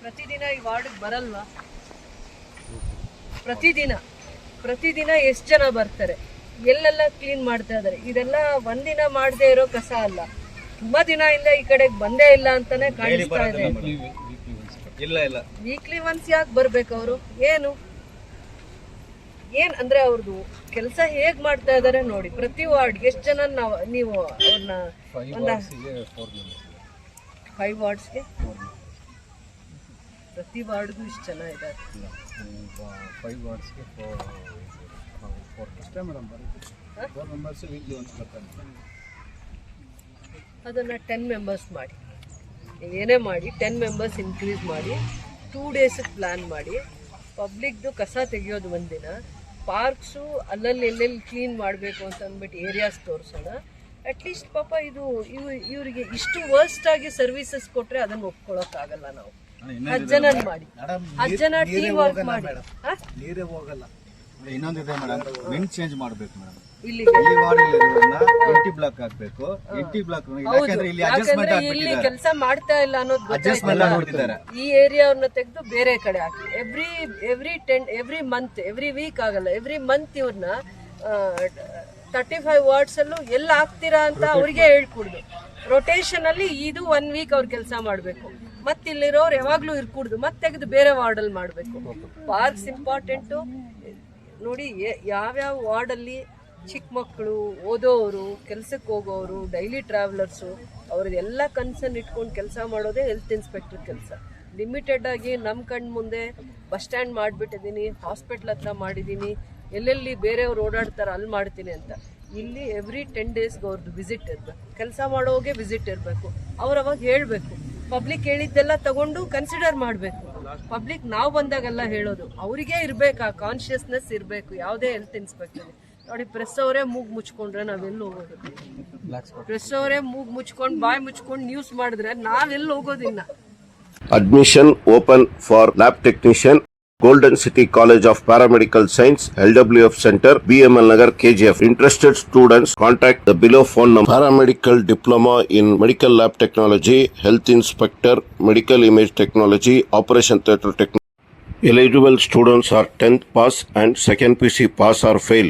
ಪ್ರತಿದಿನ ಈ ವಾರ್ಡ್ಗೆ ಬರಲ್ವಾ? ಪ್ರತಿದಿನ ಎಷ್ಟು ಜನ ಬರ್ತಾರೆ, ಎಲ್ಲೆಲ್ಲ ಕ್ಲೀನ್ ಮಾಡ್ತಾ ಇದಾರೆ? ಇದೆಲ್ಲ ಒಂದಿನ ಮಾಡದೇ ಇರೋ ಕಸ ಅಲ್ಲ, ತುಂಬಾ ದಿನದಿಂದ ಈ ಕಡೆಗೆ ಬಂದೇ ಇಲ್ಲ ಅಂತಾನೆ ಕಾಣಿಸ್ತಾ ಇದೆ. ವೀಕ್ಲಿ ಒನ್ಸ್ ಯಾಕೆ ಬರ್ಬೇಕು ಅವರು? ಏನ್ ಅಂದ್ರೆ ಅವ್ರದ್ದು ಕೆಲಸ ಹೇಗ್ ಮಾಡ್ತಾ ಇದಾರೆ ನೋಡಿ. ಪ್ರತಿ ವಾರ್ಡ್ಗೆ ಎಷ್ಟು ಜನ ನೀವು ಅವ್ರನ್ನ 5 ವಾರ್ಡ್ಸ್ಗೆ ಪ್ರತಿ ವಾರ್ಡ್ಗೂ ಇಷ್ಟು ಜನ ಇದ್ದಾರೆ. 5 ವಾರ್ಡ್ಸ್ಗೆ 4 ಅಷ್ಟೇ ಮೇಡಮ್. 4 ಮೆಂಬರ್ಸ್ ವೀಕ್ಲಿ ಒನ್ಸ್ ಬರ್ತಾರೆ. ಅದನ್ನ 10 ಮೆಂಬರ್ಸ್ ಮಾಡಿ, ನೀವೇನೇ ಮಾಡಿ 10 ಮೆಂಬರ್ಸ್ ಇನ್ಕ್ರೀಸ್ ಮಾಡಿ, 2 ಡೇಸ್ ಪ್ಲಾನ್ ಮಾಡಿ. ಪಬ್ಲಿಕ್ದು ಕಸ ತೆಗಿಯೋದು ಒಂದಿನ, ಪಾರ್ಕ್ಸು ಅಲ್ಲಲ್ಲಿ ಎಲ್ಲೆಲ್ಲಿ ಕ್ಲೀನ್ ಮಾಡಬೇಕು ಅಂತ ಅಂದ್ಬಿಟ್ಟು ಏರಿಯಾಸ್ ತೋರಿಸೋಣ. ಅಟ್ಲೀಸ್ಟ್ ಪಾಪ ಇವರಿಗೆ ಇಷ್ಟು ವರ್ಸ್ಟ್ ಆಗಿ ಸರ್ವಿಸಸ್ ಕೊಟ್ರೆ ಅದನ್ನು ಒಪ್ಕೊಳ್ಳೋಕ್ಕಾಗಲ್ಲ ನಾವು. 10 ಜನ ಮಾಡಿ, 10 ಜನ ಟೀಮ್ ವರ್ಕ್ ಮಾಡಿ. ನೀರೇ ಹೋಗಲ್ಲ. ಇನ್ನೊಂದಿದೆ ಮೇಡಮ್, ವಿಂಡ್ ಚೇಂಜ್ ಮಾಡಬೇಕು ಮೇಡಮ್. ಇಲ್ಲಿ ಎಂಟಿ ಬ್ಲಾಕ್ ಹಾಕ್ಬೇಕು. ಎಂಟಿ ಬ್ಲಾಕ್ ಇಲ್ಲಿ ಕೆಲಸ ಮಾಡ್ತಾ ಇಲ್ಲ ಅನ್ನೋದು ಈ ಏರಿಯಾವನ್ನ ತೆಗೆದು ಬೇರೆ ಕಡೆ ಹಾಕಿ. ಎವ್ರಿ ಮಂತ್, ಎವ್ರಿ ವೀಕ್ ಆಗಲ್ಲ, ಎವ್ರಿ ಮಂತ್ ಇವ್ರನ್ನ 35 ವಾರ್ಡ್ಸ್ ಅಲ್ಲೂ ಎಲ್ಲ ಹಾಕ್ತೀರಾ ಅಂತ ಅವ್ರಿಗೆ ಹೇಳ್ಕೊಡುದು. ರೊಟೇಷನ್ ಅಲ್ಲಿ ಇದು 1 ವೀಕ್ ಅವ್ರು ಕೆಲಸ ಮಾಡ್ಬೇಕು. ಮತ್ತೆ ಇಲ್ಲಿರೋರು ಯಾವಾಗ್ಲೂ ಇರ್ಕೂಡ್ದು, ಮತ್ತೆ ತೆಗೆದು ಬೇರೆ ವಾರ್ಡ್ ಅಲ್ಲಿ ಮಾಡ್ಬೇಕು. ಪಾರ್ಕ್ಸ್ ಇಂಪಾರ್ಟೆಂಟು ನೋಡಿ. ಯಾವ್ಯಾವ ವಾರ್ಡ್ ಅಲ್ಲಿ ಚಿಕ್ಕ ಮಕ್ಕಳು, ಓದೋರು, ಕೆಲ್ಸಕ್ಕೆ ಹೋಗೋರು, ಡೈಲಿ ಟ್ರಾವೆಲರ್ಸು, ಅವ್ರದ್ದೆಲ್ಲ ಕನ್ಸರ್ನ್ ಇಟ್ಕೊಂಡು ಕೆಲಸ ಮಾಡೋದೇ ಹೆಲ್ತ್ ಇನ್ಸ್ಪೆಕ್ಟರ್ ಕೆಲಸ. ಲಿಮಿಟೆಡ್ ಆಗಿ ನಮ್ಮ ಕಣ್ಣು ಮುಂದೆ ಬಸ್ ಸ್ಟ್ಯಾಂಡ್ ಮಾಡಿಬಿಟ್ಟಿದ್ದೀನಿ, ಹಾಸ್ಪಿಟ್ಲ್ ಹತ್ರ ಮಾಡಿದ್ದೀನಿ, ಎಲ್ಲೆಲ್ಲಿ ಬೇರೆಯವ್ರು ಓಡಾಡ್ತಾರೆ ಅಲ್ಲಿ ಮಾಡ್ತೀನಿ ಅಂತ. ಇಲ್ಲಿ ಎವ್ರಿ 10 ಡೇಸ್ಗೆ ಅವ್ರದ್ದು ವಿಸಿಟ್ ಇರಬೇಕು. ಕೆಲಸ ಮಾಡೋಗೆ ವಿಸಿಟ್ ಇರಬೇಕು. ಅವ್ರು ಅವಾಗ ಹೇಳಬೇಕು. ಪಬ್ಲಿಕ್ ಹೇಳಿದ್ದೆಲ್ಲ ತಗೊಂಡು ಕನ್ಸಿಡರ್ ಮಾಡಬೇಕು. ಪಬ್ಲಿಕ್ ನಾವು ಬಂದಾಗೆಲ್ಲ ಹೇಳೋದು ಅವರಿಗೆ ಇರಬೇಕು, ಆ ಕಾನ್ಶಿಯಸ್ನೆಸ್ ಇರಬೇಕು ಯಾವುದೇ ಹೆಲ್ತ್ ಇನ್ಸ್ಪೆಕ್ಟರ್. ನೋಡಿ, ಪ್ರೆಸ್ ಅವರೇ ಮೂಗು ಮುಚ್ಕೊಂಡ್ರೆ ನಾವೆಲ್ಲಿ ಹೋಗೋದು? ಪ್ರೆಸ್ ಅವರೇ ಮೂಗು ಮುಚ್ಕೊಂಡು ಬಾಯಿ ಮುಚ್ಕೊಂಡು ನ್ಯೂಸ್ ಮಾಡಿದ್ರೆ ನಾವೆಲ್ಲಿ ಹೋಗೋದಿನ್ನ? Admission open for lab technician, Golden City College of Paramedical Science, LWF Center, BML Nagar, KGF. Interested students contact the below phone number. Paramedical Diploma in Medical Lab Technology, Health Inspector, Medical Image Technology, Operation Theatre Technology. Eligible students are 10th pass and 2nd PC pass or fail.